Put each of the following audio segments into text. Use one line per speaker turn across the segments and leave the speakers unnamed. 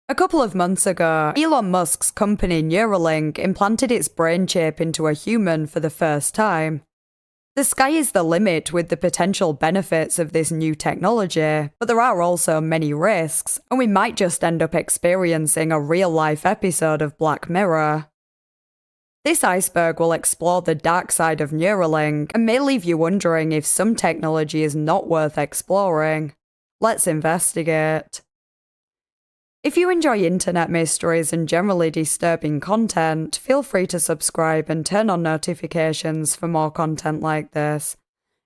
A couple of months ago, Elon Musk's company Neuralink implanted its brain chip into a human for the first time. The sky is the limit with the potential benefits of this new technology, but there are also many risks, and we might just end up experiencing a real-life episode of Black Mirror. This iceberg will explore the dark side of Neuralink and may leave you wondering if some technology is not worth exploring. Let's investigate. If you enjoy internet mysteries and generally disturbing content, feel free to subscribe and turn on notifications for more content like this.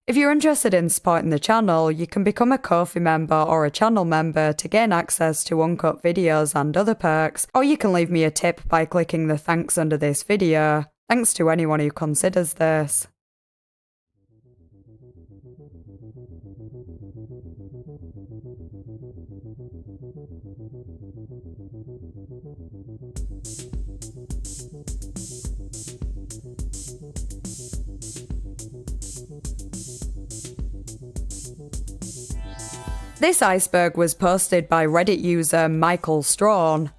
If you're interested in supporting the channel, you can become a Ko-fi member or a channel member to gain access to uncut videos and other perks, or you can leave me a tip by clicking the thanks under this video. Thanks to anyone who considers this. This iceberg was posted by Reddit user Michael Strawn.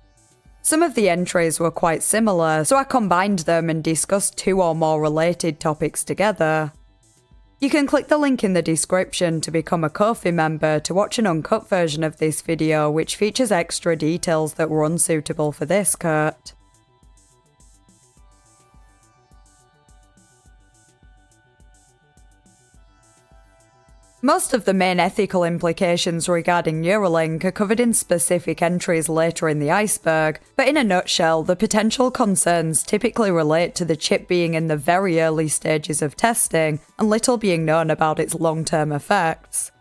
Some of the entries were quite similar, so I combined them and discussed two or more related topics together. You can click the link in the description to become a Ko-fi member to watch an uncut version of this video which features extra details that were unsuitable for this cut. Most of the main ethical implications regarding Neuralink are covered in specific entries later in the iceberg, but in a nutshell, the potential concerns typically relate to the chip being in the very early stages of testing and little being known about its long-term effects.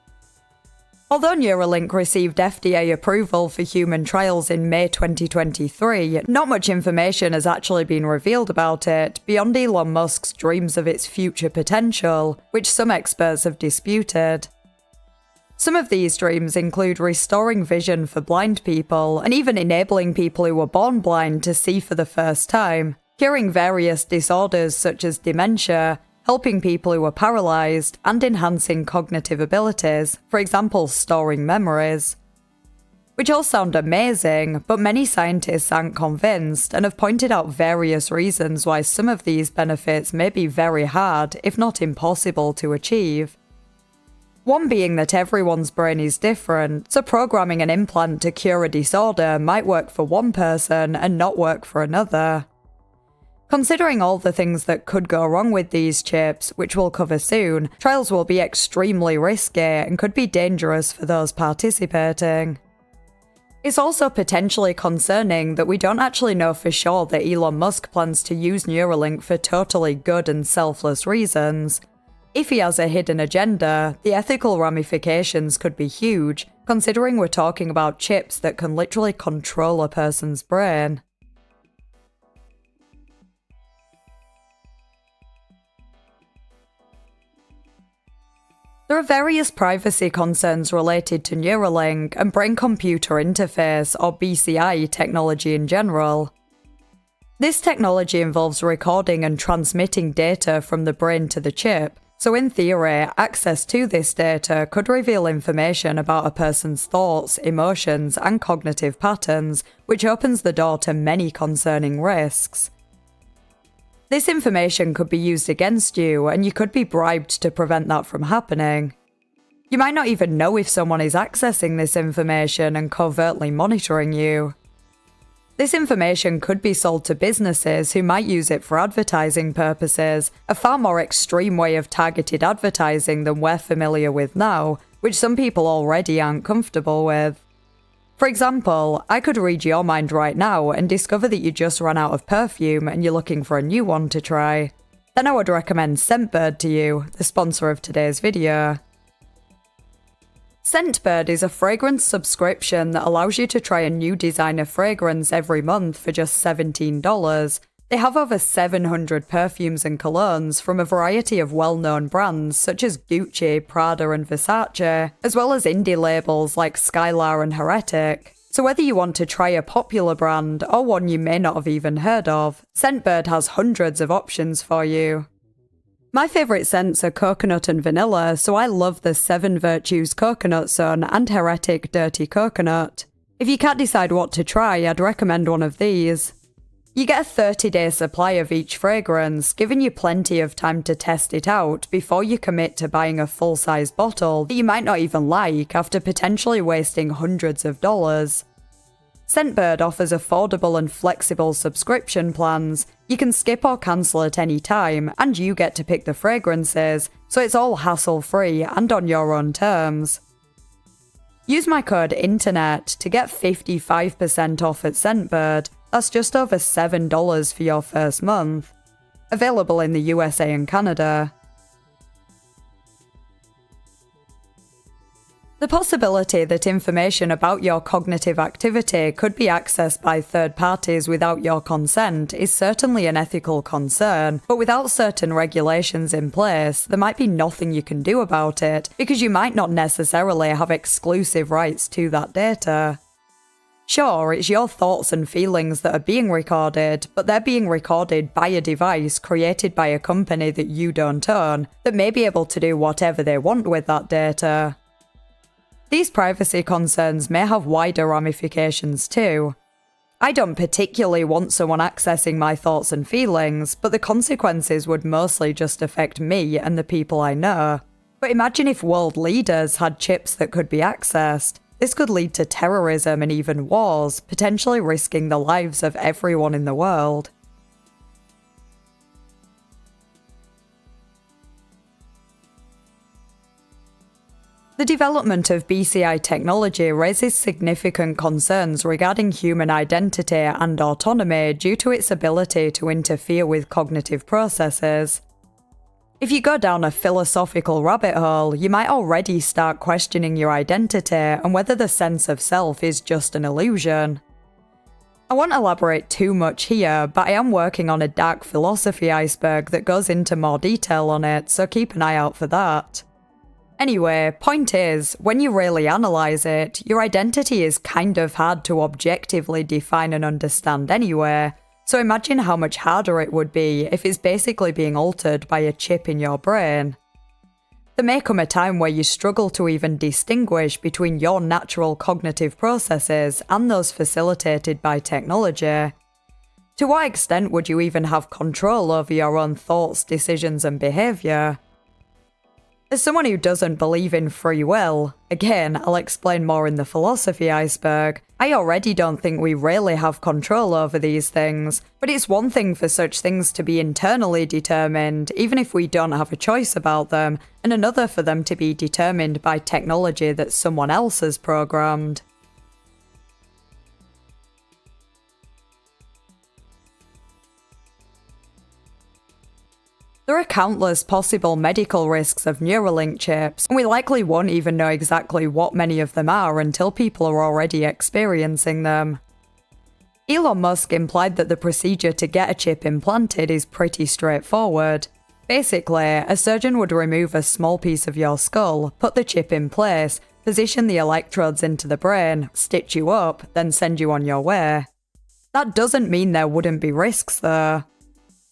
Although Neuralink received FDA approval for human trials in May 2023, not much information has actually been revealed about it, beyond Elon Musk's dreams of its future potential, which some experts have disputed. Some of these dreams include restoring vision for blind people, and even enabling people who were born blind to see for the first time, curing various disorders such as dementia, helping people who are paralyzed, and enhancing cognitive abilities, for example storing memories. Which all sound amazing, but many scientists aren't convinced and have pointed out various reasons why some of these benefits may be very hard, if not impossible, to achieve. One being that everyone's brain is different, so programming an implant to cure a disorder might work for one person and not work for another. Considering all the things that could go wrong with these chips, which we'll cover soon, trials will be extremely risky and could be dangerous for those participating. It's also potentially concerning that we don't actually know for sure that Elon Musk plans to use Neuralink for totally good and selfless reasons. If he has a hidden agenda, the ethical ramifications could be huge, considering we're talking about chips that can literally control a person's brain. There are various privacy concerns related to Neuralink and brain-computer interface, or BCI, technology in general. This technology involves recording and transmitting data from the brain to the chip, so in theory, access to this data could reveal information about a person's thoughts, emotions, and cognitive patterns, which opens the door to many concerning risks. This information could be used against you, and you could be bribed to prevent that from happening. You might not even know if someone is accessing this information and covertly monitoring you. This information could be sold to businesses who might use it for advertising purposes, a far more extreme way of targeted advertising than we're familiar with now, which some people already aren't comfortable with. For example, I could read your mind right now and discover that you just ran out of perfume and you're looking for a new one to try. Then I would recommend Scentbird to you, the sponsor of today's video. Scentbird is a fragrance subscription that allows you to try a new designer fragrance every month for just $17. They have over 700 perfumes and colognes from a variety of well-known brands such as Gucci, Prada and Versace, as well as indie labels like Skylar and Heretic. So whether you want to try a popular brand or one you may not have even heard of, Scentbird has hundreds of options for you. My favourite scents are coconut and vanilla, so I love the 7 Virtues Coconut Sun and Heretic Dirty Coconut. If you can't decide what to try, I'd recommend one of these. You get a 30-day supply of each fragrance, giving you plenty of time to test it out before you commit to buying a full-size bottle that you might not even like after potentially wasting hundreds of dollars. Scentbird offers affordable and flexible subscription plans. You can skip or cancel at any time, and you get to pick the fragrances, so it's all hassle-free and on your own terms. Use my code INTERNET to get 55% off at Scentbird. That's just over $7 for your first month. Available in the USA and Canada. The possibility that information about your cognitive activity could be accessed by third parties without your consent is certainly an ethical concern, but without certain regulations in place, there might be nothing you can do about it, because you might not necessarily have exclusive rights to that data. Sure, it's your thoughts and feelings that are being recorded, but they're being recorded by a device created by a company that you don't own, that may be able to do whatever they want with that data. These privacy concerns may have wider ramifications too. I don't particularly want someone accessing my thoughts and feelings, but the consequences would mostly just affect me and the people I know. But imagine if world leaders had chips that could be accessed. This could lead to terrorism and even wars, potentially risking the lives of everyone in the world. The development of BCI technology raises significant concerns regarding human identity and autonomy due to its ability to interfere with cognitive processes. If you go down a philosophical rabbit hole, you might already start questioning your identity and whether the sense of self is just an illusion. I won't elaborate too much here, but I am working on a dark philosophy iceberg that goes into more detail on it, so keep an eye out for that. Anyway, point is, when you really analyse it, your identity is kind of hard to objectively define and understand anyway, so imagine how much harder it would be if it's basically being altered by a chip in your brain. There may come a time where you struggle to even distinguish between your natural cognitive processes and those facilitated by technology. To what extent would you even have control over your own thoughts, decisions, and behaviour? As someone who doesn't believe in free will, again, I'll explain more in the philosophy iceberg, I already don't think we really have control over these things, but it's one thing for such things to be internally determined, even if we don't have a choice about them, and another for them to be determined by technology that someone else has programmed. There are countless possible medical risks of Neuralink chips, and we likely won't even know exactly what many of them are until people are already experiencing them. Elon Musk implied that the procedure to get a chip implanted is pretty straightforward. Basically, a surgeon would remove a small piece of your skull, put the chip in place, position the electrodes into the brain, stitch you up, then send you on your way. That doesn't mean there wouldn't be risks though.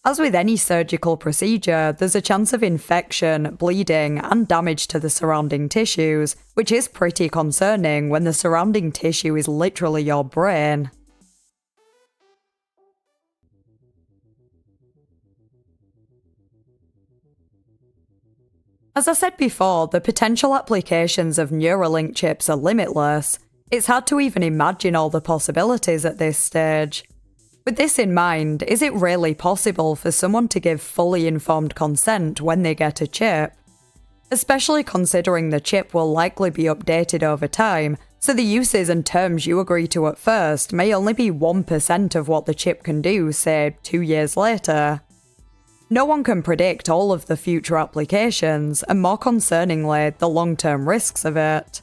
As with any surgical procedure, there's a chance of infection, bleeding, and damage to the surrounding tissues, which is pretty concerning when the surrounding tissue is literally your brain. As I said before, the potential applications of Neuralink chips are limitless. It's hard to even imagine all the possibilities at this stage. With this in mind, is it really possible for someone to give fully informed consent when they get a chip? Especially considering the chip will likely be updated over time, so the uses and terms you agree to at first may only be 1% of what the chip can do, say, 2 years later. No one can predict all of the future applications, and more concerningly, the long-term risks of it.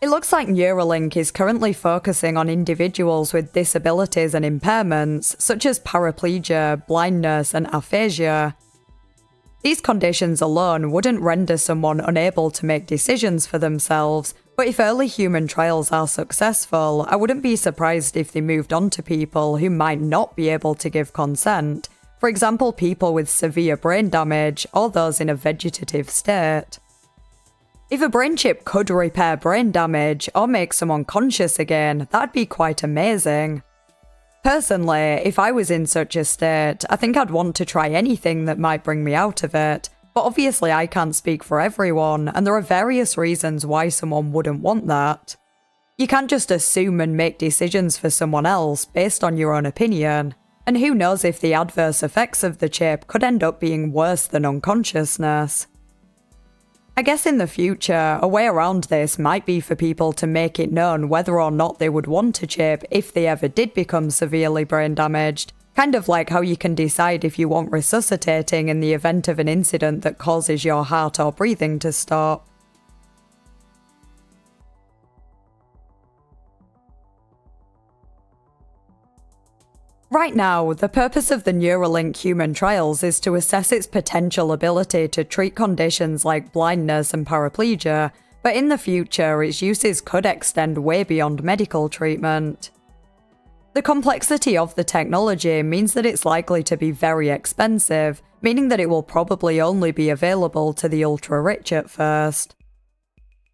It looks like Neuralink is currently focusing on individuals with disabilities and impairments, such as paraplegia, blindness, and aphasia. These conditions alone wouldn't render someone unable to make decisions for themselves, but if early human trials are successful, I wouldn't be surprised if they moved on to people who might not be able to give consent, for example people with severe brain damage or those in a vegetative state. If a brain chip could repair brain damage or make someone conscious again, that'd be quite amazing. Personally, if I was in such a state, I think I'd want to try anything that might bring me out of it, but obviously I can't speak for everyone, and there are various reasons why someone wouldn't want that. You can't just assume and make decisions for someone else based on your own opinion, and who knows if the adverse effects of the chip could end up being worse than unconsciousness. I guess in the future, a way around this might be for people to make it known whether or not they would want a chip if they ever did become severely brain damaged, kind of like how you can decide if you want resuscitating in the event of an incident that causes your heart or breathing to stop. Right now, the purpose of the Neuralink human trials is to assess its potential ability to treat conditions like blindness and paraplegia, but in the future, its uses could extend way beyond medical treatment. The complexity of the technology means that it's likely to be very expensive, meaning that it will probably only be available to the ultra-rich at first.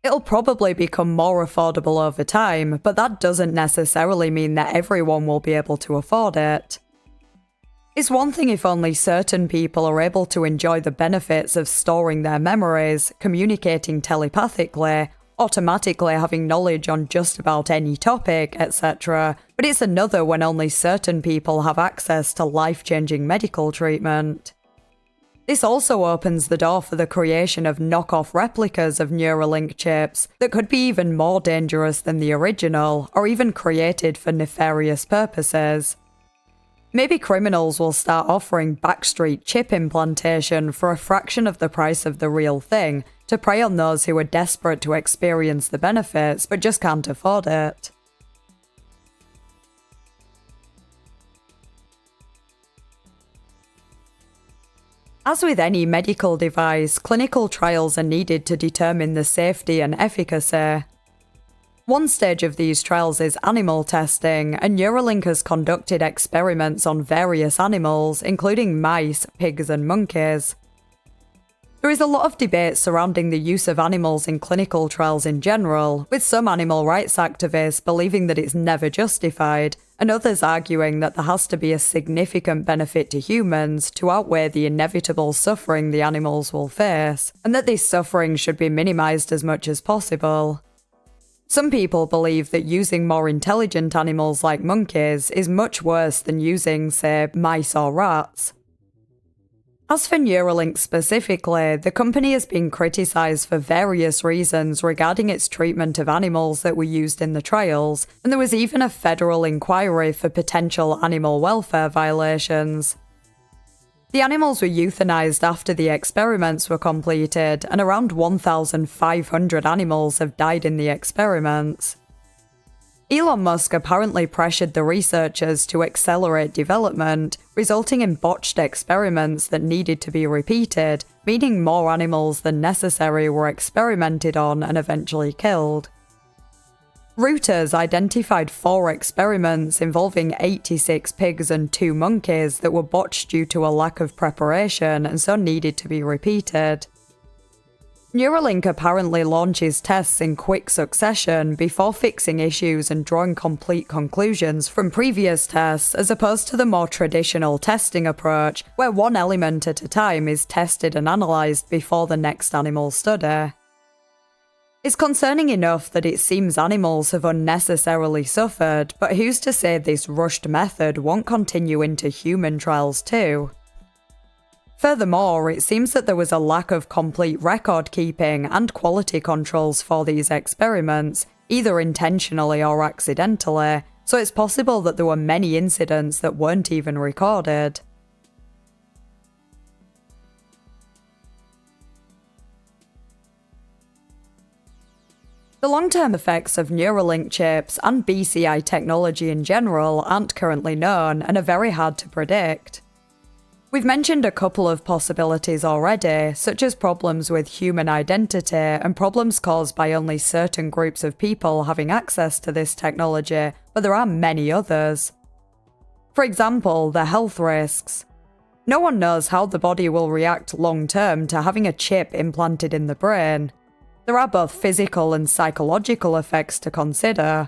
It'll probably become more affordable over time, but that doesn't necessarily mean that everyone will be able to afford it. It's one thing if only certain people are able to enjoy the benefits of storing their memories, communicating telepathically, automatically having knowledge on just about any topic, etc., but it's another when only certain people have access to life-changing medical treatment. This also opens the door for the creation of knockoff replicas of Neuralink chips that could be even more dangerous than the original, or even created for nefarious purposes. Maybe criminals will start offering backstreet chip implantation for a fraction of the price of the real thing, to prey on those who are desperate to experience the benefits but just can't afford it. As with any medical device, clinical trials are needed to determine the safety and efficacy. One stage of these trials is animal testing, and Neuralink has conducted experiments on various animals, including mice, pigs, and monkeys. There is a lot of debate surrounding the use of animals in clinical trials in general, with some animal rights activists believing that it's never justified, and others arguing that there has to be a significant benefit to humans to outweigh the inevitable suffering the animals will face, and that this suffering should be minimized as much as possible. Some people believe that using more intelligent animals like monkeys is much worse than using, say, mice or rats. As for Neuralink specifically, the company has been criticised for various reasons regarding its treatment of animals that were used in the trials, and there was even a federal inquiry for potential animal welfare violations. The animals were euthanized after the experiments were completed, and around 1,500 animals have died in the experiments. Elon Musk apparently pressured the researchers to accelerate development, resulting in botched experiments that needed to be repeated, meaning more animals than necessary were experimented on and eventually killed. Reuters identified 4 experiments involving 86 pigs and 2 monkeys that were botched due to a lack of preparation and so needed to be repeated. Neuralink apparently launches tests in quick succession before fixing issues and drawing complete conclusions from previous tests, as opposed to the more traditional testing approach, where one element at a time is tested and analysed before the next animal study. It's concerning enough that it seems animals have unnecessarily suffered, but who's to say this rushed method won't continue into human trials too? Furthermore, it seems that there was a lack of complete record keeping and quality controls for these experiments, either intentionally or accidentally, so it's possible that there were many incidents that weren't even recorded. The long-term effects of Neuralink chips and BCI technology in general aren't currently known and are very hard to predict. We've mentioned a couple of possibilities already, such as problems with human identity and problems caused by only certain groups of people having access to this technology, but there are many others. For example, the health risks. No one knows how the body will react long-term to having a chip implanted in the brain. There are both physical and psychological effects to consider.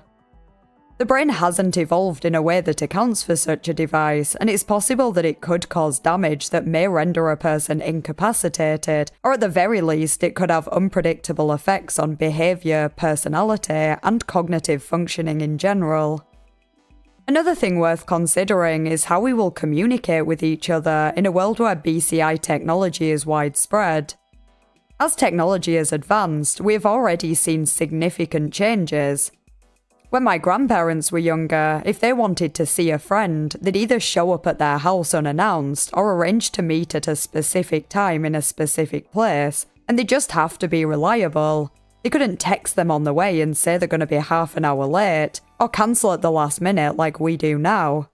The brain hasn't evolved in a way that accounts for such a device, and it's possible that it could cause damage that may render a person incapacitated, or at the very least, it could have unpredictable effects on behaviour, personality, and cognitive functioning in general. Another thing worth considering is how we will communicate with each other in a world where BCI technology is widespread. As technology has advanced, we have already seen significant changes. When my grandparents were younger, if they wanted to see a friend, they'd either show up at their house unannounced or arrange to meet at a specific time in a specific place, and they just have to be reliable. They couldn't text them on the way and say they're going to be half an hour late, or cancel at the last minute like we do now.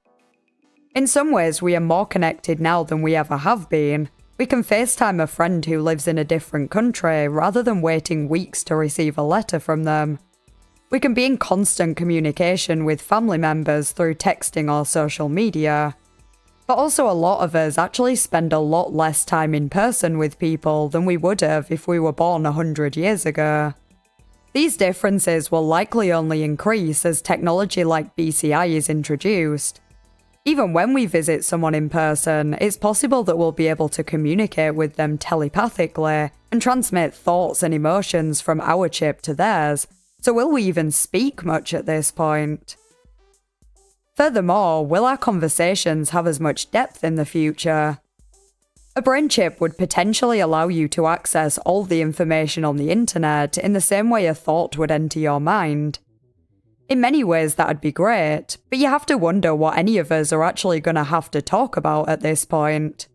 In some ways, we are more connected now than we ever have been. We can FaceTime a friend who lives in a different country rather than waiting weeks to receive a letter from them. We can be in constant communication with family members through texting or social media. But also a lot of us actually spend a lot less time in person with people than we would have if we were born 100 years ago. These differences will likely only increase as technology like BCI is introduced. Even when we visit someone in person, it's possible that we'll be able to communicate with them telepathically and transmit thoughts and emotions from our chip to theirs. So will we even speak much at this point? Furthermore, will our conversations have as much depth in the future? A brain chip would potentially allow you to access all the information on the internet in the same way a thought would enter your mind. In many ways that'd be great, but you have to wonder what any of us are actually going to have to talk about at this point.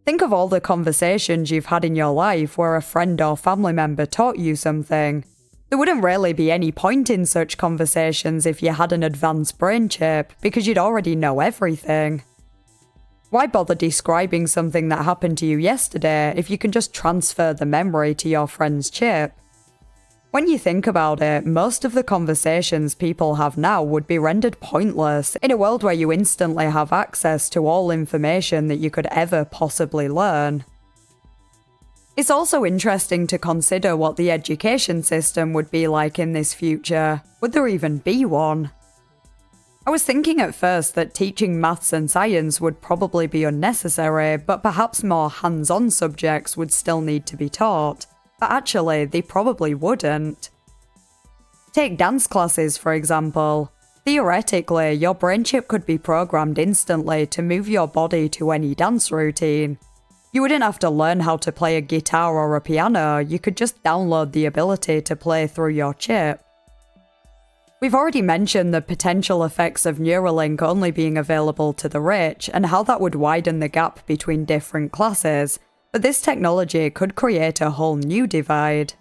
Think of all the conversations you've had in your life where a friend or family member taught you something. There wouldn't really be any point in such conversations if you had an advanced brain chip, because you'd already know everything. Why bother describing something that happened to you yesterday if you can just transfer the memory to your friend's chip? When you think about it, most of the conversations people have now would be rendered pointless in a world where you instantly have access to all information that you could ever possibly learn. It's also interesting to consider what the education system would be like in this future. Would there even be one? I was thinking at first that teaching maths and science would probably be unnecessary, but perhaps more hands-on subjects would still need to be taught. But actually, they probably wouldn't. Take dance classes, for example. Theoretically, your brain chip could be programmed instantly to move your body to any dance routine. You wouldn't have to learn how to play a guitar or a piano, you could just download the ability to play through your chip. We've already mentioned the potential effects of Neuralink only being available to the rich and how that would widen the gap between different classes, but this technology could create a whole new divide.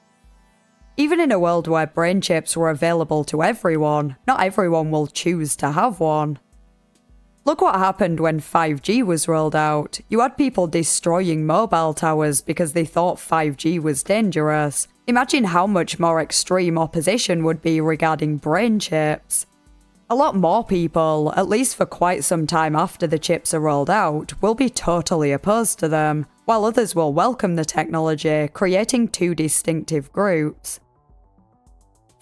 Even in a world where brain chips were available to everyone, not everyone will choose to have one. Look what happened when 5G was rolled out. You had people destroying mobile towers because they thought 5G was dangerous. Imagine how much more extreme opposition would be regarding brain chips. A lot more people, at least for quite some time after the chips are rolled out, will be totally opposed to them, while others will welcome the technology, creating two distinctive groups.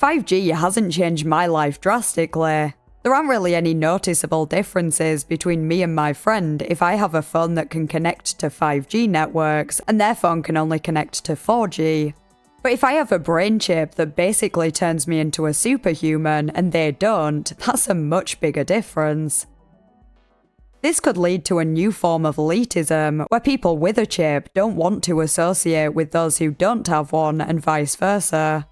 5G hasn't changed my life drastically. There aren't really any noticeable differences between me and my friend if I have a phone that can connect to 5G networks and their phone can only connect to 4G. But if I have a brain chip that basically turns me into a superhuman and they don't, that's a much bigger difference. This could lead to a new form of elitism, where people with a chip don't want to associate with those who don't have one and vice versa.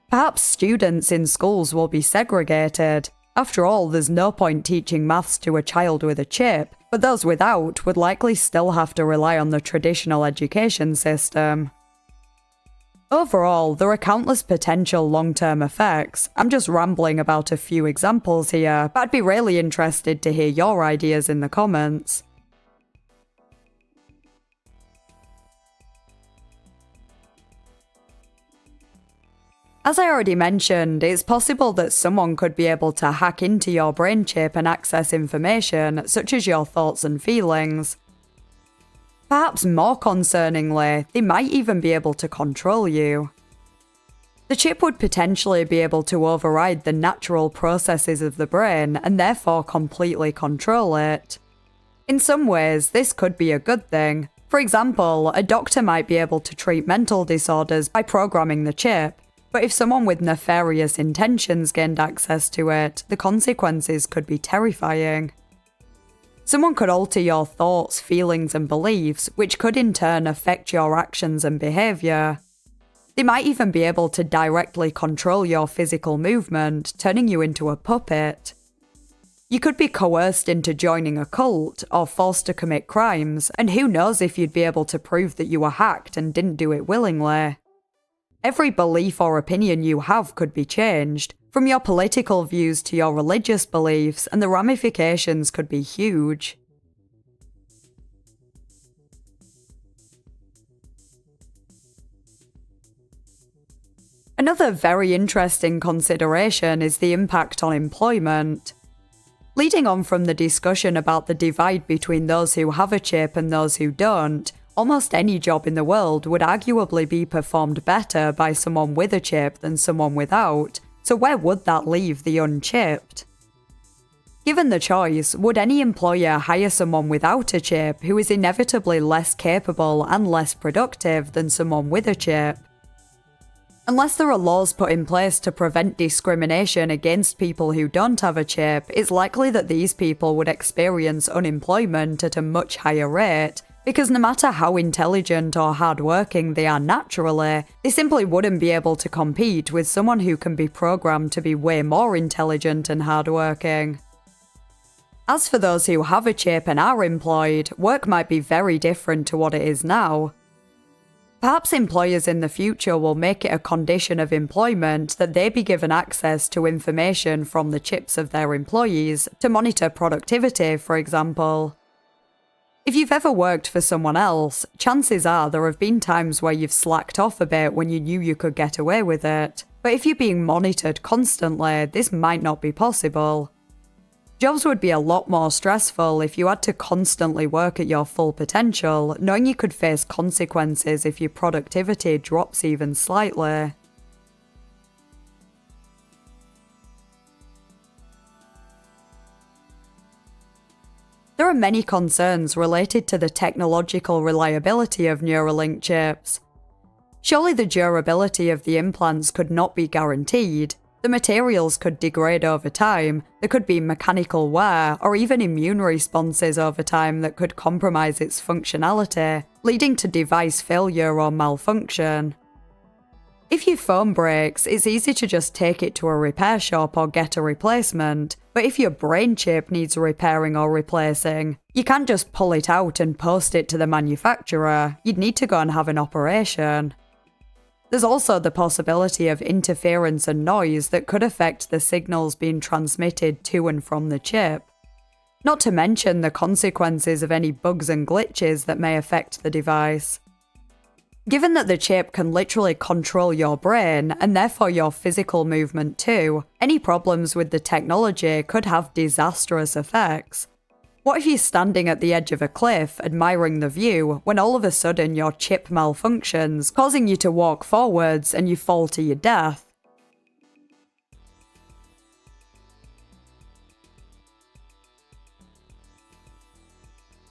Perhaps students in schools will be segregated. After all, there's no point teaching maths to a child with a chip, but those without would likely still have to rely on the traditional education system. Overall, there are countless potential long-term effects. I'm just rambling about a few examples here, but I'd be really interested to hear your ideas in the comments. As I already mentioned, it's possible that someone could be able to hack into your brain chip and access information, such as your thoughts and feelings. Perhaps more concerningly, they might even be able to control you. The chip would potentially be able to override the natural processes of the brain and therefore completely control it. In some ways, this could be a good thing. For example, a doctor might be able to treat mental disorders by programming the chip, but if someone with nefarious intentions gained access to it, the consequences could be terrifying. Someone could alter your thoughts, feelings, and beliefs, which could in turn affect your actions and behaviour. They might even be able to directly control your physical movement, turning you into a puppet. You could be coerced into joining a cult or forced to commit crimes, and who knows if you'd be able to prove that you were hacked and didn't do it willingly. Every belief or opinion you have could be changed, from your political views to your religious beliefs, and the ramifications could be huge. Another very interesting consideration is the impact on employment. Leading on from the discussion about the divide between those who have a chip and those who don't, almost any job in the world would arguably be performed better by someone with a chip than someone without, so where would that leave the unchipped? Given the choice, would any employer hire someone without a chip who is inevitably less capable and less productive than someone with a chip? Unless there are laws put in place to prevent discrimination against people who don't have a chip, it's likely that these people would experience unemployment at a much higher rate, because no matter how intelligent or hardworking they are naturally, they simply wouldn't be able to compete with someone who can be programmed to be way more intelligent and hardworking. As for those who have a chip and are employed, work might be very different to what it is now. Perhaps employers in the future will make it a condition of employment that they be given access to information from the chips of their employees to monitor productivity, for example. If you've ever worked for someone else, chances are there have been times where you've slacked off a bit when you knew you could get away with it. But if you're being monitored constantly, this might not be possible. Jobs would be a lot more stressful if you had to constantly work at your full potential, knowing you could face consequences if your productivity drops even slightly. There are many concerns related to the technological reliability of Neuralink chips. Surely the durability of the implants could not be guaranteed. The materials could degrade over time, there could be mechanical wear, or even immune responses over time that could compromise its functionality, leading to device failure or malfunction. If your phone breaks, it's easy to just take it to a repair shop or get a replacement, but if your brain chip needs repairing or replacing, you can't just pull it out and post it to the manufacturer, you'd need to go and have an operation. There's also the possibility of interference and noise that could affect the signals being transmitted to and from the chip. Not to mention the consequences of any bugs and glitches that may affect the device. Given that the chip can literally control your brain, and therefore your physical movement too, any problems with the technology could have disastrous effects. What if you're standing at the edge of a cliff, admiring the view, when all of a sudden your chip malfunctions, causing you to walk forwards and you fall to your death?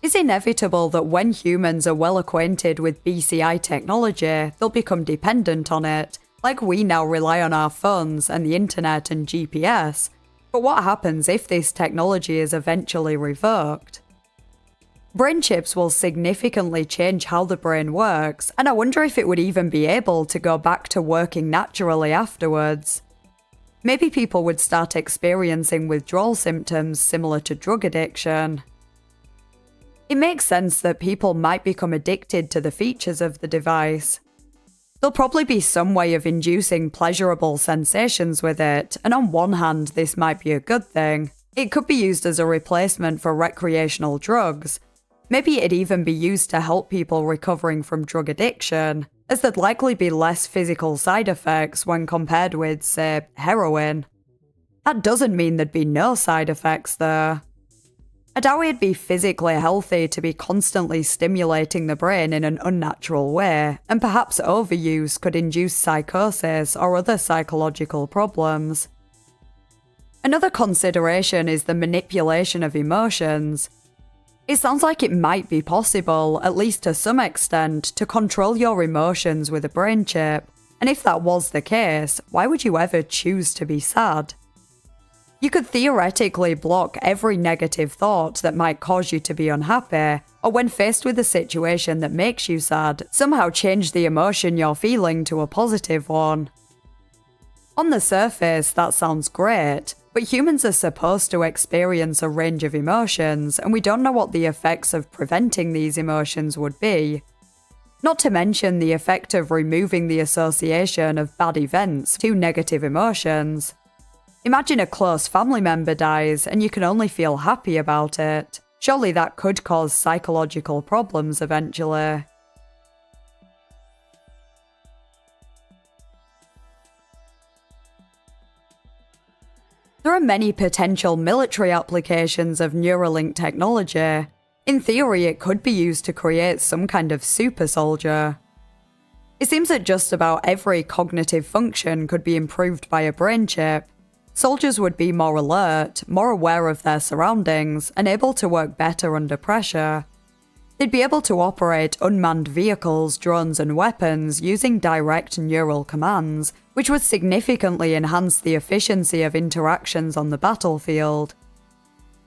It's inevitable that when humans are well acquainted with BCI technology, they'll become dependent on it, like we now rely on our phones and the internet and GPS. But what happens if this technology is eventually revoked? Brain chips will significantly change how the brain works, and I wonder if it would even be able to go back to working naturally afterwards. Maybe people would start experiencing withdrawal symptoms similar to drug addiction. It makes sense that people might become addicted to the features of the device. There'll probably be some way of inducing pleasurable sensations with it, and on one hand this might be a good thing. It could be used as a replacement for recreational drugs. Maybe it'd even be used to help people recovering from drug addiction, as there'd likely be less physical side effects when compared with, say, heroin. That doesn't mean there'd be no side effects though. I doubt it'd be physically healthy to be constantly stimulating the brain in an unnatural way, and perhaps overuse could induce psychosis or other psychological problems. Another consideration is the manipulation of emotions. It sounds like it might be possible, at least to some extent, to control your emotions with a brain chip, and if that was the case, why would you ever choose to be sad? You could theoretically block every negative thought that might cause you to be unhappy, or when faced with a situation that makes you sad, somehow change the emotion you're feeling to a positive one. On the surface, that sounds great, but humans are supposed to experience a range of emotions, and we don't know what the effects of preventing these emotions would be. Not to mention the effect of removing the association of bad events to negative emotions. Imagine a close family member dies and you can only feel happy about it. Surely that could cause psychological problems eventually. There are many potential military applications of Neuralink technology. In theory, it could be used to create some kind of super soldier. It seems that just about every cognitive function could be improved by a brain chip. Soldiers would be more alert, more aware of their surroundings, and able to work better under pressure. They'd be able to operate unmanned vehicles, drones, and weapons using direct neural commands, which would significantly enhance the efficiency of interactions on the battlefield.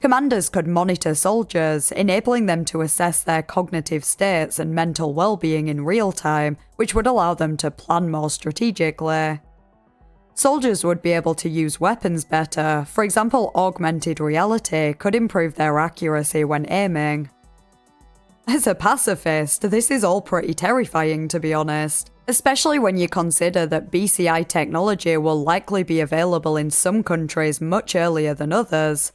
Commanders could monitor soldiers, enabling them to assess their cognitive states and mental well-being in real time, which would allow them to plan more strategically. Soldiers would be able to use weapons better. For example, augmented reality could improve their accuracy when aiming. As a pacifist, this is all pretty terrifying, to be honest, especially when you consider that BCI technology will likely be available in some countries much earlier than others.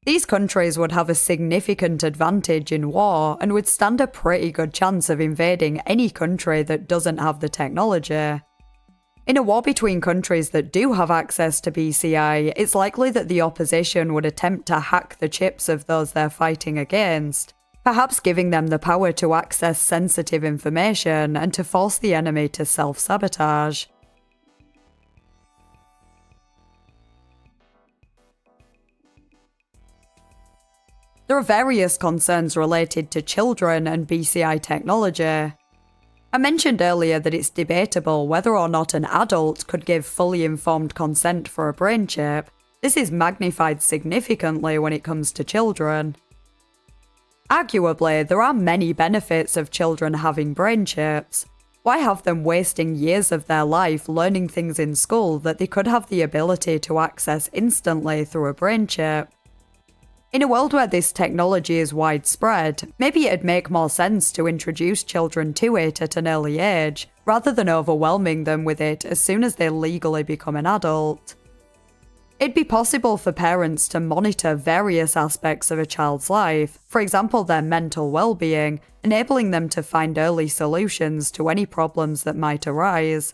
These countries would have a significant advantage in war and would stand a pretty good chance of invading any country that doesn't have the technology. In a war between countries that do have access to BCI, it's likely that the opposition would attempt to hack the chips of those they're fighting against, perhaps giving them the power to access sensitive information and to force the enemy to self-sabotage. There are various concerns related to children and BCI technology. I mentioned earlier that it's debatable whether or not an adult could give fully informed consent for a brain chip. This is magnified significantly when it comes to children. Arguably, there are many benefits of children having brain chips. Why have them wasting years of their life learning things in school that they could have the ability to access instantly through a brain chip? In a world where this technology is widespread, maybe it'd make more sense to introduce children to it at an early age, rather than overwhelming them with it as soon as they legally become an adult. It'd be possible for parents to monitor various aspects of a child's life, for example their mental well-being, enabling them to find early solutions to any problems that might arise.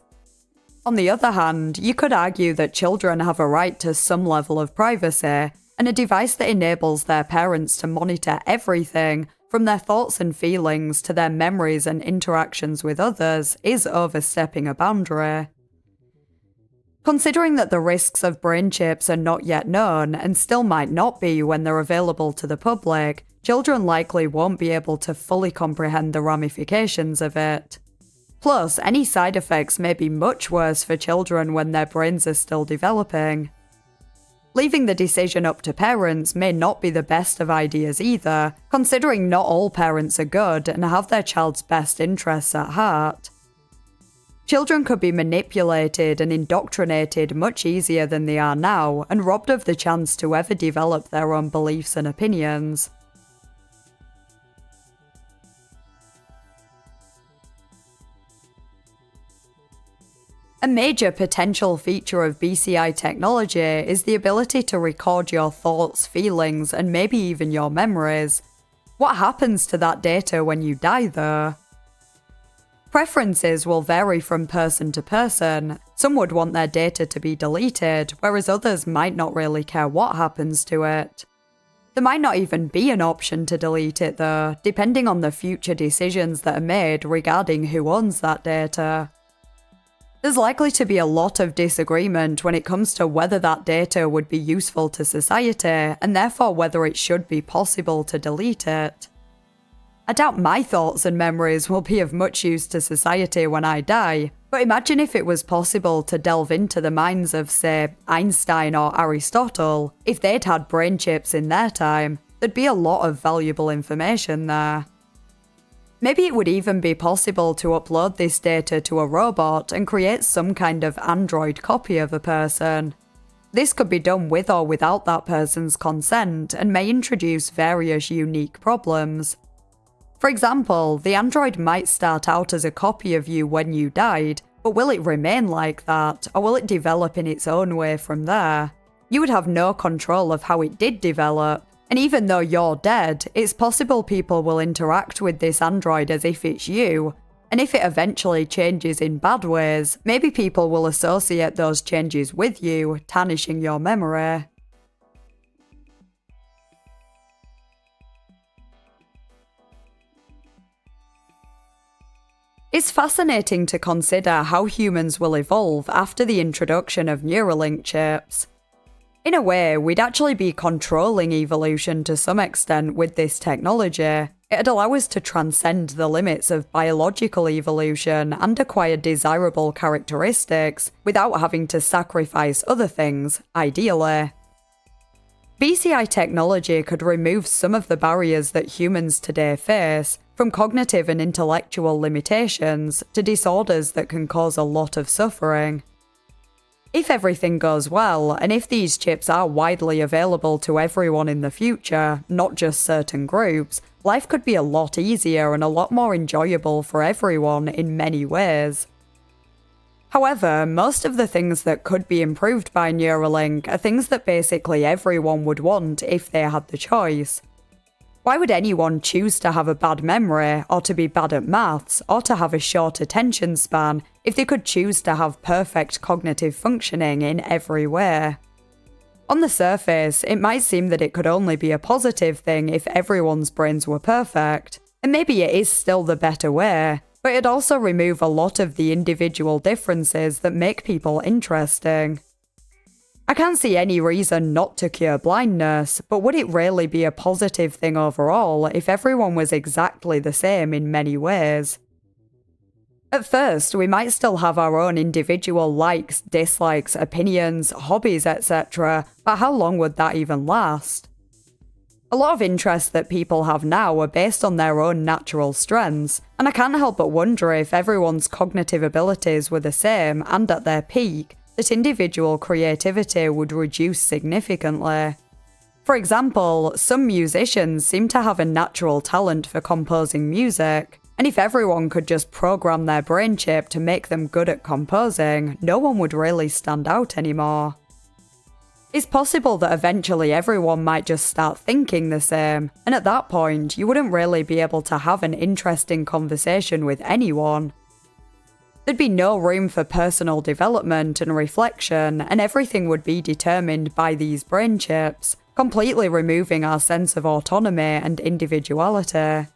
On the other hand, you could argue that children have a right to some level of privacy, and a device that enables their parents to monitor everything, from their thoughts and feelings to their memories and interactions with others, is overstepping a boundary. Considering that the risks of brain chips are not yet known, and still might not be when they're available to the public, children likely won't be able to fully comprehend the ramifications of it. Plus, any side effects may be much worse for children when their brains are still developing. Leaving the decision up to parents may not be the best of ideas either, considering not all parents are good and have their child's best interests at heart. Children could be manipulated and indoctrinated much easier than they are now, and robbed of the chance to ever develop their own beliefs and opinions. A major potential feature of BCI technology is the ability to record your thoughts, feelings, and maybe even your memories. What happens to that data when you die, though? Preferences will vary from person to person. Some would want their data to be deleted, whereas others might not really care what happens to it. There might not even be an option to delete it though, depending on the future decisions that are made regarding who owns that data. There's likely to be a lot of disagreement when it comes to whether that data would be useful to society, and therefore whether it should be possible to delete it. I doubt my thoughts and memories will be of much use to society when I die, but imagine if it was possible to delve into the minds of, say, Einstein or Aristotle. If they'd had brain chips in their time, there'd be a lot of valuable information there. Maybe it would even be possible to upload this data to a robot and create some kind of android copy of a person. This could be done with or without that person's consent and may introduce various unique problems. For example, the android might start out as a copy of you when you died, but will it remain like that, or will it develop in its own way from there? You would have no control of how it did develop. And even though you're dead, it's possible people will interact with this android as if it's you, and if it eventually changes in bad ways, maybe people will associate those changes with you, tarnishing your memory. It's fascinating to consider how humans will evolve after the introduction of Neuralink chips. In a way, we'd actually be controlling evolution to some extent with this technology. It'd allow us to transcend the limits of biological evolution and acquire desirable characteristics without having to sacrifice other things, ideally. BCI technology could remove some of the barriers that humans today face, from cognitive and intellectual limitations to disorders that can cause a lot of suffering. If everything goes well, and if these chips are widely available to everyone in the future, not just certain groups, life could be a lot easier and a lot more enjoyable for everyone in many ways. However, most of the things that could be improved by Neuralink are things that basically everyone would want if they had the choice. Why would anyone choose to have a bad memory, or to be bad at maths, or to have a short attention span, if they could choose to have perfect cognitive functioning in every way? On the surface, it might seem that it could only be a positive thing if everyone's brains were perfect, and maybe it is still the better way, but it'd also remove a lot of the individual differences that make people interesting. I can't see any reason not to cure blindness, but would it really be a positive thing overall if everyone was exactly the same in many ways? At first, we might still have our own individual likes, dislikes, opinions, hobbies, etc., but how long would that even last? A lot of interests that people have now are based on their own natural strengths, and I can't help but wonder if everyone's cognitive abilities were the same and at their peak, that individual creativity would reduce significantly. For example, some musicians seem to have a natural talent for composing music, and if everyone could just program their brain chip to make them good at composing, no one would really stand out anymore. It's possible that eventually everyone might just start thinking the same, and at that point, you wouldn't really be able to have an interesting conversation with anyone. There'd be no room for personal development and reflection, and everything would be determined by these brain chips, completely removing our sense of autonomy and individuality.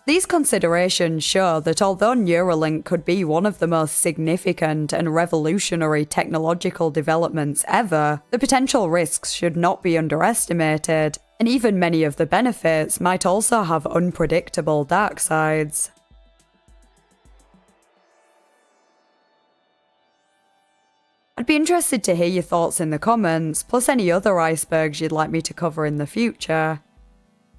These considerations show that although Neuralink could be one of the most significant and revolutionary technological developments ever, the potential risks should not be underestimated, and even many of the benefits might also have unpredictable dark sides. I'd be interested to hear your thoughts in the comments, plus any other icebergs you'd like me to cover in the future.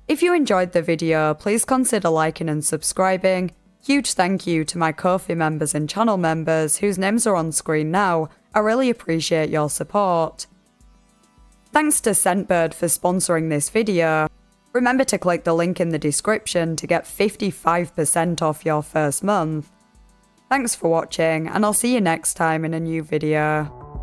If you enjoyed the video, please consider liking and subscribing. Huge thank you to my Ko-fi members and channel members whose names are on screen now. I really appreciate your support. Thanks to Scentbird for sponsoring this video. Remember to click the link in the description to get 55% off your first month. Thanks for watching, and I'll see you next time in a new video.